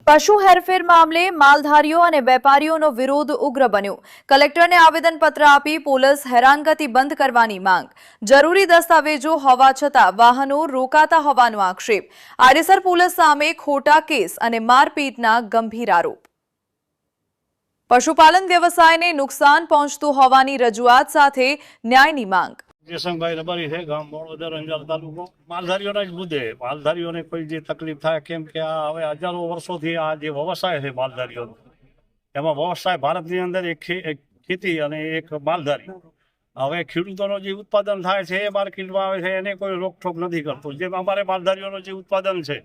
પશુ હેરફેર મામલે માલધારીઓ અને વેપારીઓનો વિરોધ ઉગ્ર બન્યો। કલેક્ટરને આવેદનપત્ર આપી પોલીસ હેરાનગતિ બંધ કરવાની માંગ। જરૂરી દસ્તાવેજો હોવા છતાં વાહનો રોકાતા હોવાનો આક્ષેપ। આડેસર પોલીસ સામે ખોટા કેસ અને મારપીટના ગંભીર આરોપ। પશુપાલન વ્યવસાયને નુકસાન પહોંચતું હોવાની રજૂઆત સાથે ન્યાયની માંગ। જયશંકભાઈ રબારી છે, ગામ મોડોદર, અંજાર તાલુકો। માલધારીઓના જ મુદ્દે માલધારીઓને કોઈ જે તકલીફ થાય, કેમ કે આ હવે હજારો વર્ષોથી આ જે વ્યવસાય છે માલધારીઓનો, એમાં વ્યવસાય ભારતની અંદર એક ખેતી અને એક માલધારી। હવે ખેડૂતોનો જે ઉત્પાદન થાય છે એ માર્કેટમાં આવે છે, એને કોઈ રોકઠોક નથી કરતું। જેમ અમારે માલધારીઓનો જે ઉત્પાદન છે,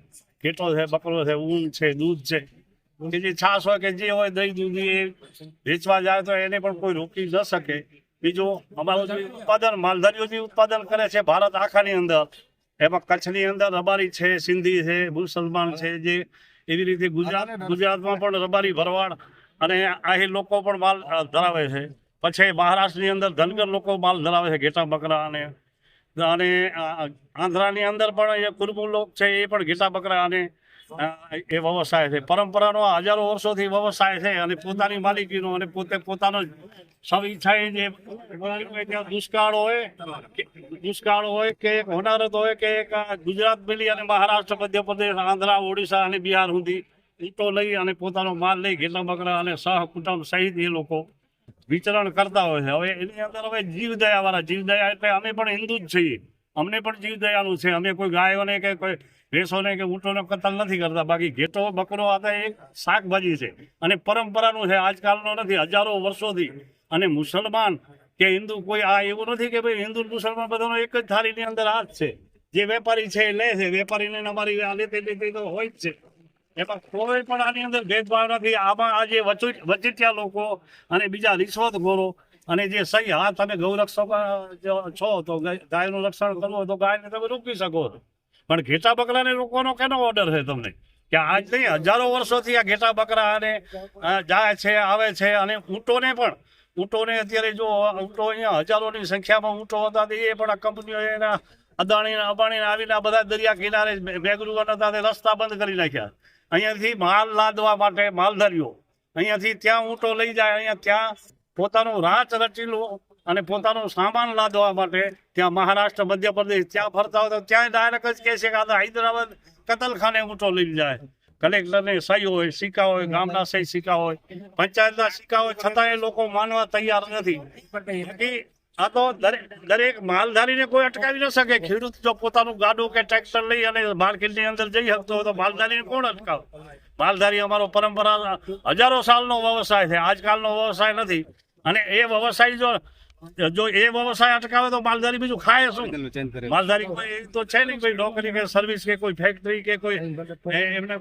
ઘેટો છે, બકરો છે, ઊન છે, દૂધ છે, કે જે છાશ હોય કે જે હોય, દહીં દૂધ, એ વેચવા જાય તો એને પણ કોઈ રોકી ન શકે। બીજું અમારું જે ઉત્પાદન માલધારીઓ જે ઉત્પાદન કરે છે ભારત આખાની અંદર, એમાં કચ્છની અંદર રબારી છે, સિંધી છે, મુસલમાન છે, જે એવી રીતે ગુજરાતમાં પણ રબારી, ભરવાડ અને આહી લોકો પણ માલ ધરાવે છે। પછી મહારાષ્ટ્રની અંદર ધનગર લોકો માલ ધરાવે છે, ઘેટા બકરા અને આંધ્રાની અંદર પણ એ કુરુબુ લોક છે, એ પણ ઘેટા બકરા અને એ વ્યવસાય છે। પરંપરાનો હજારો વર્ષોથી વ્યવસાય છે અને પોતાની માલિકીનો અને પોતાનો સૌ ઈચ્છાએ જે દુષ્કાળ હોય કે એક હોનારત હોય કે એક ગુજરાત મિલી અને મહારાષ્ટ્ર, મધ્યપ્રદેશ, આંધ્રા, ઓડિશા અને બિહાર સુધી ઊંટો લઈ અને પોતાનો માલ લઈ ઘેટા બકરા અને સહકુટુંબ સહિત એ લોકો વિચરણ કરતા હોય છે। હવે એની અંદર હવે જીવદયા એટલે અમે પણ હિન્દુ જ છીએ, અમને પણ જીવદયાનું છે। અમે કોઈ ગાયોને કે કોઈ ભેંસોને કે ઊંટોને કતલ નથી કરતા। બાકી ઘેટો બકરો આ એક શાકભાજી છે અને પરંપરાનું છે, આજકાલનો નથી, હજારો વર્ષોથી। અને મુસલમાન કે હિન્દુ કોઈ આ એવું નથી કે ભાઈ હિન્દુ મુસલમાન બધાનો એક જ થાળીની અંદર હાથ છે। જે વેપારી છે એ લે છે, વેપારીને અમારી આ લેતી તો હોય જ છે, એમાં કોઈ પણ આની અંદર ભેદભાવ નથી। આમાં આ જે વચેટિયા લોકો અને બીજા રિશ્વતખોરો અને જે સહી હા, તમે ગૌરક્ષક છો તો ગાયનું રક્ષણ કરવું હોય તો ગાયને તમે રોકી શકો છો, પણ ઘેટા બકરાને રોકવાનો કેનો ઓર્ડર છે તમને? કે આજ નહીં, હજારો વર્ષોથી આ ઘેટા બકરા અને જાય છે, આવે છે। અને ઊંટોને અત્યારે જો ઊંટો અહીંયા હજારોની સંખ્યામાં ઊંટો હતા, એ પણ આ કંપનીઓ એના અદાણી અંબાણી આવીને બધા દરિયા કિનારે બેગરૂ હતા, રસ્તા બંધ કરી નાખ્યા। અહીંયાથી માલ લાદવા માટે માલધારીઓ અહીંયાથી ત્યાં ઊંટો લઈ જાય, અહીંયા ત્યાં પોતાનું રાચ રચેલું અને પોતાનો સામાન લાદવા માટે ત્યાં મહારાષ્ટ્ર, મધ્યપ્રદેશ ત્યાં ફરતા હોય તો ત્યાં ડાયરેક્ટ જ કહે છે કે આ હૈદરાબાદ કતલખાને ઊંટો લઈ જાય। કલેક્ટરને સહી હોય, સિક્કા હોય, ગામના સહી સિક્કા હોય, પંચાયતના સિક્કા હોય, છતાં એ લોકો માનવા તૈયાર નથી। આ તો દરેક માલધારીને કોઈ અટકાવી ન શકે। ખેડૂત જો પોતાનું ગાડું કે ટ્રેક્ટર લઈ અને માર્કેટની અંદર જઈ શકતો હોય તો માલધારીને કોણ અટકાવે? માલધારી અમારો પરંપરા હજારો સાલનો વ્યવસાય છે, આજકાલનો વ્યવસાય નથી। અને એ વ્યવસાય જો એ વ્યવસાય અટકાવે તો માલધારી બીજું ખાય શું? માલધારી કોઈ તો છે નહીં, કોઈ નોકરી કે સર્વિસ કે કોઈ ફેક્ટરી કે કોઈ એમને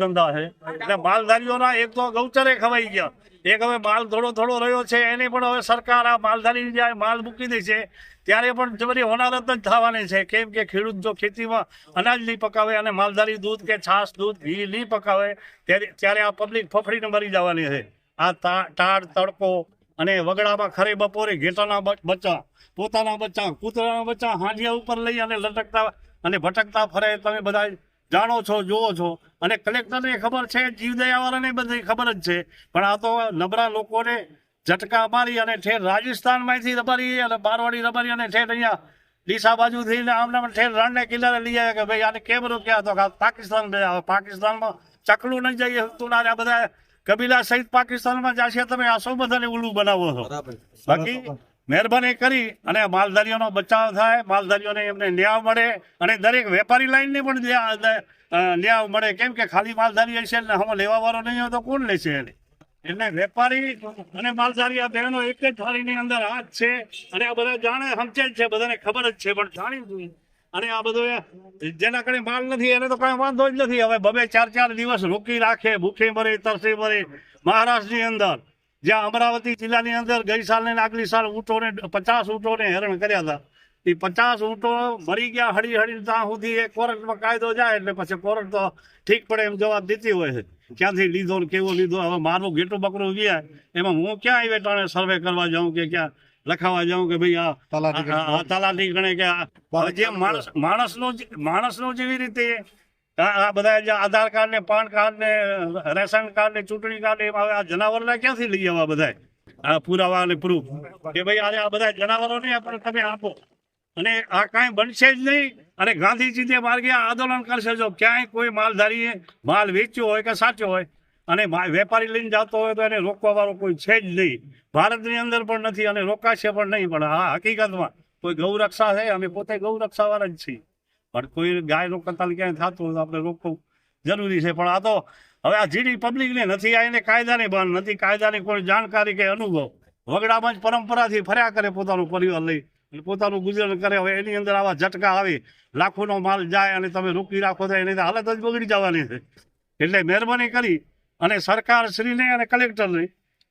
ધંધા છે। એટલે માલધારીઓના એક તો ગૌચરે ખવાઈ ગયા, એક હવે માલ થોડો રહ્યો છે, એને પણ હવે સરકાર આ માલધારી જ્યારે માલ મૂકી દે છે ત્યારે પણ જબરી હોનારત જ થવાની છે। કેમ કે ખેડૂત જો ખેતીમાં અનાજ નહીં પકાવે અને માલધારી દૂધ કે છાશ, દૂધ, ઘી નહીં પકાવે ત્યારે આ પબ્લિક ફફડીને મરી જવાની છે। આ ટાઢ તડકો અને વગડામાં ખરે બપોરે ઘેટાના બચ્ચા, પોતાના બચ્ચા, કૂતરાના બચ્ચા હાંડિયા ઉપર લઈ અને લટકતા અને ભટકતા ફરે, તમે બધા જાણો છો, જુઓ છો। અને કલેક્ટરને ખબર છે, જીવદયાવાળાને બધી ખબર જ છે, પણ આ તો નબળા લોકોને ઝટકા મારી અને ઠેર રાજસ્થાનમાંથી રબારી અને બારવાડી રબારી અને ઠેર અહીંયા ડીસા બાજુથી આમના ઠેર રણને કિનારે લઈ આવ્યા કે ભાઈ આને કેમ રોક્યા? તો પાકિસ્તાન પાકિસ્તાનમાં ચકલું નહીં જઈએ તું આ બધા કબીલા સહિત પાકિસ્તાનમાં જશે, તમે આ સૌ બધાને ઉલ્લુ બનાવો છો। બાકી મહેરબાની કરી અને માલધારીઓનો બચાવ થાય, માલધારીઓને એમને ન્યાય મળે અને દરેક વેપારી લાઈનને પણ ન્યાય મળે। કેમ કે ખાલી માલધારી હશે ને હમ લેવા વાળો નહીં હોય તો કોણ લેશે એને? એટલે વેપારી અને માલધારી આ બહેનો એક જ થાળીની અંદર હાથ છે અને આ બધા જાણે સમજે જ છે, બધાને ખબર જ છે, પણ જાણી જોઈએ। અને આ બધું જેના કಡೆ માલ નથી એને તો કઈ વાંધો જ નથી। હવે 2-4 દિવસ રોકી રાખે, ભૂખે મરે, તરસે મરે। મહારાષ્ટ્રની અંદર જ્યાં અમરાવતી જિલ્લાની અંદર ગઈ સાલ ને આગલી સાલ ઊંટોને 50 ઊંટોને હેરાન કર્યા હતા, એ 50 ઊંટો મરી ગયા હળી ત્યાં સુધી એ કોર્ટમાં કાયદો જાય એટલે પછી કોર્ટ તો ઠીક પડે એમ જવાબ દેતી હોય છે, ક્યાંથી લીધો ને કેવો લીધો। હવે મારું ઘેટું બકરું ગયા, એમાં હું ક્યાં આવી ટાણે સર્વે કરવા જાઉં કે ક્યાં લખાવા જાઉં કે ભાઈ આ તલાટી ગણે કે જે માણસનો જેવી રીતે આ બધા જે આધાર કાર્ડ ને પાન કાર્ડ ને રેશન કાર્ડ ને ચૂંટણી કાર્ડ ને એમાં હવે આ જનાવરોને ક્યાંથી લઈ આવવા બધા આ પુરાવા અને પ્રૂફ કે ભાઈ આજે આ બધા જનાવરો ને પણ તમે આપો અને આ કાંઈ બનશે જ નહીં. અને ગાંધીજી જે માર્ગે આ આંદોલન કરશે જો ક્યાંય કોઈ માલધારીએ માલ વેચ્યો હોય કે સાચો હોય અને વેપારી લઈને જતો હોય તો એને રોકવા વાળો કોઈ છે જ નહીં. ભારતની અંદર પણ નથી અને રોકાશે પણ નહીં. પણ હા હકીકતમાં કોઈ ગૌરક્ષા છે, અમે પોતે ગૌરક્ષા વાળા જ છીએ, પણ કોઈ ગાયનું કતલ ક્યાંય થતું હોય તો આપણે રોકવું જરૂરી છે. પણ આ તો હવે આ જીડી પબ્લિકને નથી, આ એને કાયદાની ભાન નથી, કાયદાની કોઈ જાણકારી કે અનુભવ. વગડામાં જ પરંપરાથી ફર્યા કરે પોતાનું પરિવાર લઈ અને પોતાનું ગુજરાન કરે. હવે એની અંદર આવા ઝટકા આવે, લાખોનો માલ જાય અને તમે રોકી રાખો તો એની હાલત જ બગડી જવાની છે. એટલે મહેરબાની કરી અને સરકાર શ્રીને અને કલેક્ટરને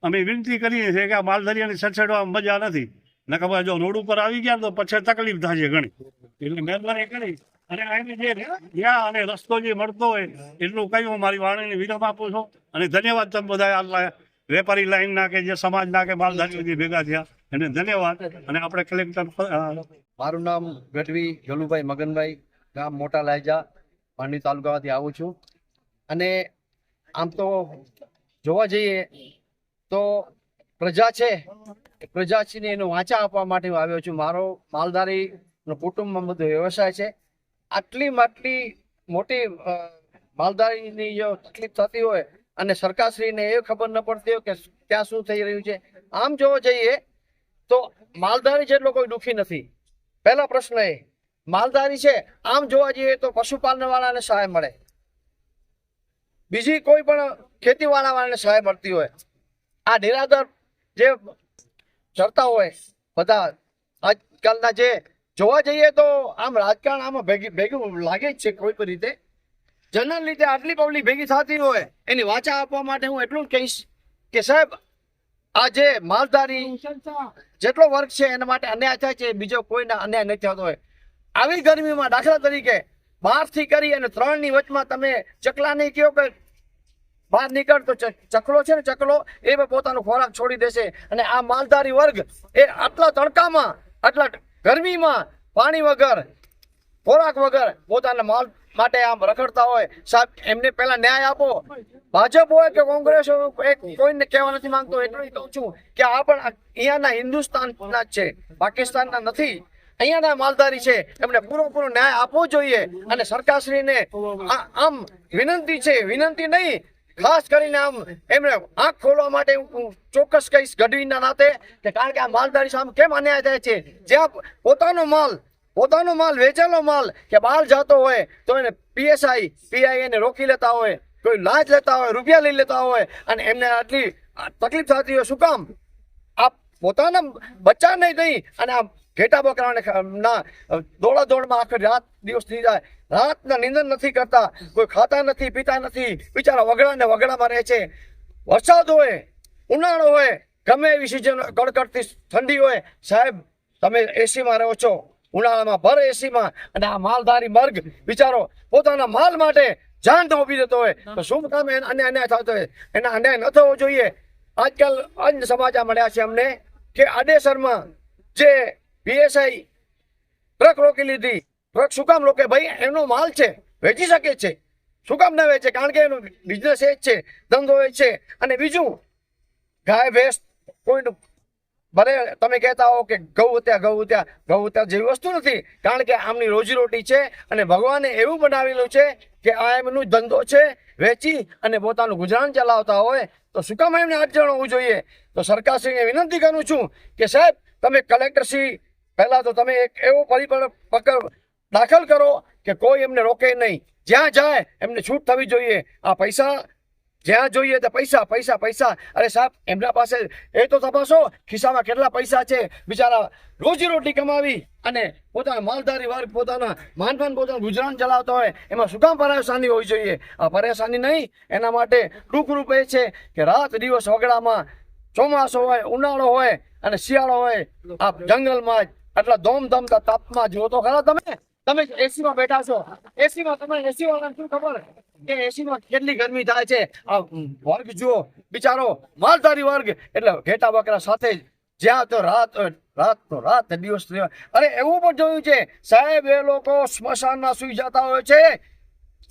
અમે વિનંતી કરીએ છીએ કે આ માલધારીઓને છછેડવામાં મજા નથી. નકર જો રોડ ઉપર આવી ગયા તો પછી તકલીફ થશે ઘણી. એટલે મહેરબાની કરી અને આને જે ત્યાં અને રસ્તો જે મળતો હોય એટલું કહી હું મારી વાણીને વિરામ આપું છું. અને ધન્યવાદ તમે બધા આટલા વેપારી લાઈનના કે જે સમાજના કે માલધારીઓ જે ભેગા થયા એને ધન્યવાદ. અને આપણે કલેક્ટર મારું નામ ગઢવી જલુભાઈ મગનભાઈ, ગામ મોટા લાયજા, માંડવી તાલુકામાંથી આવું છું. અને આમ તો જોવા જઈએ તો પ્રજા છે, પ્રજા છે ને એનો વાંચા આપવા માટે હું આવ્યો છું. મારો માલધારીનો કુટુંબમાં બધો વ્યવસાય છે. આટલી મોટી માલધારીની જો તકલીફ થતી હોય અને સરકારશ્રીને એ ખબર ન પડતી હોય કે ત્યાં શું થઈ રહ્યું છે. આમ જોવા જઈએ તો માલધારી જેટલો કોઈ દુઃખી નથી. પહેલા પ્રશ્ન એ માલધારી છે. આમ જોવા જઈએ તો પશુપાલન વાળાને સહાય મળે, બીજી કોઈ પણ ખેતીવાળા વાળાને સહાય મળતી હોય. આ ડેરાદર જે ચરતા હોય બધા આજકાલના જે જોવા જઈએ તો આમ રાજકારણ આમાં ભેગું લાગે જ છે. કોઈ પણ રીતે જનરલ રીતે આટલી પબ્લિક ભેગી થતી હોય એની વાચા આપવા માટે હું એટલું જ કહીશ કે સાહેબ આ જે માલધારી જેટલો વર્ગ છે એના માટે અન્યાય થાય છે, બીજો કોઈના અન્યાય નથી થતો હોય. આવી ગરમીમાં દાખલા તરીકે 12 થી કરી અને 3 ની વચમાં તમે ચકલા નહીં કહો કે બહાર નીકળ તો ચકલો છે ને ચકલો એ પણ પોતાનો ખોરાક છોડી દેશે. અને આ માલધારી વર્ગ એ આટલા તડકામાં, આટલા ગરમીમાં, પાણી વગર, ખોરાક વગર પોતાના માલ માટે આમ રખડતા હોય. સાહેબ એમને પહેલા ન્યાય આપો. ભાજપ હોય કે કોંગ્રેસ હોય, કોઈને કહેવા નથી માંગતો, એટલું કહું છું કે આ પણ અહીંયાના હિન્દુસ્તાનના જ છે, પાકિસ્તાનના નથી. અહીંયાના માલધારી છે, એમને પૂરો ન્યાય આપવો જોઈએ. અને સરકારશ્રીને આમ વિનંતી છે, વિનંતી નહીં, ખાસ કરીને આમ એમને આંખ ખોલવા માટે હું ચોક્કસ કહીશ ગઢવીના નાતે કે કારણ કે આ માલધારી સામે કેમ અન્યાય થાય છે. જ્યાં પોતાનો માલ વેચેલો માલ કે બહાર જતો હોય તો એને PSI PI એને રોકી લેતા હોય, કોઈ લાંચ લેતા હોય, રૂપિયા લઈ લેતા હોય અને એમને આટલી તકલીફ થતી હોય. શું કામ? આ પોતાના બચ્ચા નહીં થઈ અને આ ઘેટા બકરાને ના દોડાદોડમાં આખી રાત દિવસ થઈ જાય, રાતના નિંદર નથી કરતા, કોઈ ખાતા નથી, પીતા નથી, બિચારા વગડામાં રહે છે. વરસાદ હોય, ઉનાળો હોય, ગમે એવી સિઝન, કડકડતી ઠંડી હોય, સાહેબ તમે એસીમાં રહો છો, ઉનાળામાં ભર એસીમાં. અને આ માલધારી વર્ગ બિચારો પોતાના માલ માટે જાન તો ઉભી દેતો હોય તો શું કામ અન્યાય થતો હોય? એના અન્યાય ન થવો જોઈએ. આજકાલ અન્ય સમાચાર મળ્યા છે અમને કે આડેસરમાં જે PSI ટ્રક રોકી લીધી. ટ્રક શું કામ રોકે? ભાઈ એનો માલ છે, વેચી શકે છે, શું કામ ન વેચે? કારણ કે એનો બિઝનેસ એ જ છે, ધંધો એ છે. અને બીજું ગાય ભેંસ કોઈનું ભલે તમે કહેતા હો કે ગૌ હત્યા જેવી વસ્તુ નથી, કારણ કે આમની રોજીરોટી છે અને ભગવાને એવું બનાવેલું છે કે આ એમનું ધંધો છે, વેચી અને પોતાનું ગુજરાન ચલાવતા હોય તો શું કામ એમને અડચણ હોવું જોઈએ? તો સરકારશ્રીને વિનંતી કરું છું કે સાહેબ તમે કલેક્ટરશ્રી પહેલા તો તમે એક એવો પકડ દાખલ કરો કે કોઈ એમને રોકે નહીં, જ્યાં જાય એમને છૂટ થવી જોઈએ. આ પૈસા જ્યાં જોઈએ તો પૈસા. અરે સાહેબ એમના પાસે એ તો તપાસો ખિસ્સામાં કેટલા પૈસા છે. બિચારા રોજીરોટી કમાવી અને પોતાના માલધારી વર્ગ પોતાના માનપાન પોતાનું ગુજરાન ચલાવતા હોય, એમાં શું કામ પરેશાની હોવી જોઈએ? આ પરેશાની નહીં, એના માટે ટૂંકરૂપ એ છે કે રાત દિવસ વગડામાં, ચોમાસો હોય, ઉનાળો હોય અને શિયાળો હોય, આ જંગલમાં જ આટલા ધોમધમતા તાપમાં જુઓ તો ખરા તમે એસીમાં બેઠા છો, એસીમાં તમને એસી વાળાને શું ખબર કે એસીમાં કેટલી ગરમી થાય છે? આ વર્ગ જુઓ બિચારો માલધારી વર્ગ એટલે ઘેટા બકરા સાથે જ્યાં તો રાત દિવસ. અરે એવું પણ જોયું છે સાહેબ, એ લોકો સ્મશાનમાં સુઈ જતા હોય છે,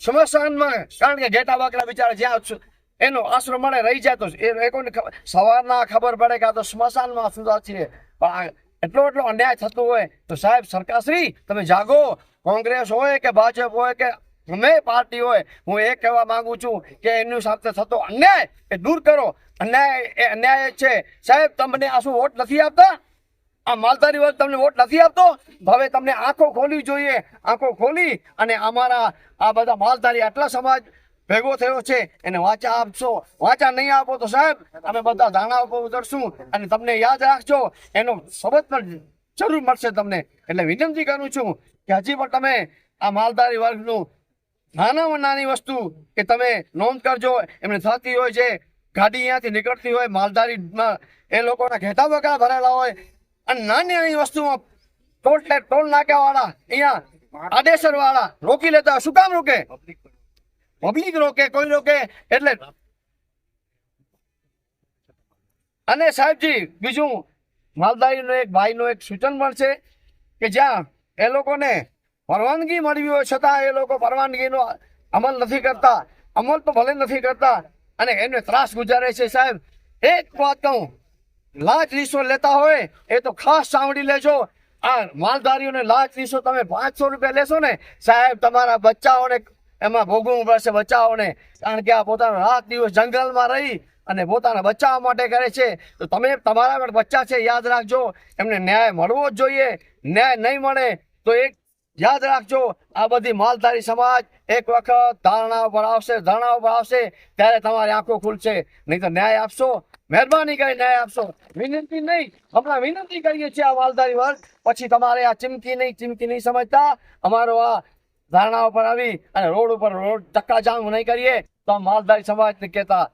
સ્મશાનમાં, કારણ કે ઘેટા બકરા બિચારા જ્યાં એનો આશરો મળે રહી જાય તો એ કોઈને સવારના ખબર પડે કે આ તો સ્મશાનમાં સુધા છીએ. પણ આ એટલો અન્યાય થતો હોય તો સાહેબ સરકારશ્રી તમે જાગો. કોંગ્રેસ હોય કે ભાજપ હોય કે ગમે પાર્ટી હોય, હું એ કહેવા માંગુ છું કે એની સાથે થતો અન્યાય એ દૂર કરો. અન્યાય એ અન્યાય જ છે સાહેબ. તમને આ શું વોટ નથી આપતા? આ માલધારી વર્ગ તમને વોટ નથી આપતો? હવે તમને આંખો ખોલવી જોઈએ. આંખો ખોલી અને અમારા આ બધા માલધારી આટલા સમાજ ભેગો થયો છે એને વાચા આપશો. વાચા નહીં આપો તો સાહેબ અમે બધા ધારણા ઉપર ઉતરશું અને તમને યાદ રાખજો એનો સબત પણ જરૂર મળશે તમને. એટલે વિનંતી કરું છું કે હજી પણ તમે આ માલધારી વર્ગનું નાનામાં નાની વસ્તુ કે તમે નોંધ કરજો. એમને થતી હોય છે ગાડી અહીંયાથી નીકળતી હોય માલધારીમાં એ લોકોના ઘેટા બકરા ભરેલા હોય અને નાની નાની વસ્તુમાં ટોલ નાક્યાવાળા અહીંયા આડેસર વાળા રોકી લેતા. શું કામ રોકે? પબ્લિક રોકે, કોઈ રોકે. એટલે અને સાહેબજી બીજું માલધારીનો એક ભાઈનો એક સૂચન પણ છે કે જ્યાં એ લોકોને પરવાનગી મળવી હોય છતાં એ લોકો પરવાનગીનો અમલ નથી કરતા. અમલ તો ભલે નથી કરતા અને એને ત્રાસ ગુજારે છે સાહેબ. એક વાત કહું, લાચ રીશ્વત લેતા હોય એ તો ખાસ સાંભળી લેજો. આ માલધારીઓને લાચ રીશ્વત તમે 500 રૂપિયા લેશો ને સાહેબ, તમારા બચ્ચાઓને એમાં ભોગવવું પડશે. બચ્ચાઓને, કારણ કે આ પોતાનો રાત દિવસ જંગલમાં રહી અને પોતાના બચ્ચાઓ માટે કરે છે. તો તમે તમારા પણ બચ્ચા છે, યાદ રાખજો એમને ન્યાય મળવો જ જોઈએ. ન્યાય નહીં મળે તો એક યાદ રાખજો આ બધી માલધારી સમાજ એક વખત ધરણા ઉપર આવશે ત્યારે તમારી આંખો ખુલશે. નહીં તો ન્યાય આપશો, મહેરબાની કરી ન્યાય આપશો. વિનંતી નહીં, હમણાં વિનંતી કરીએ છીએ આ માલધારી વર્ગ. પછી તમારે આ ચીમકી નહીં સમજતા. અમારો આ ધારણા ઉપર આવી અને રોડ ઉપર ચક્કાજામ નહીં કરીએ તો આ માલધારી સમાજને કહેતા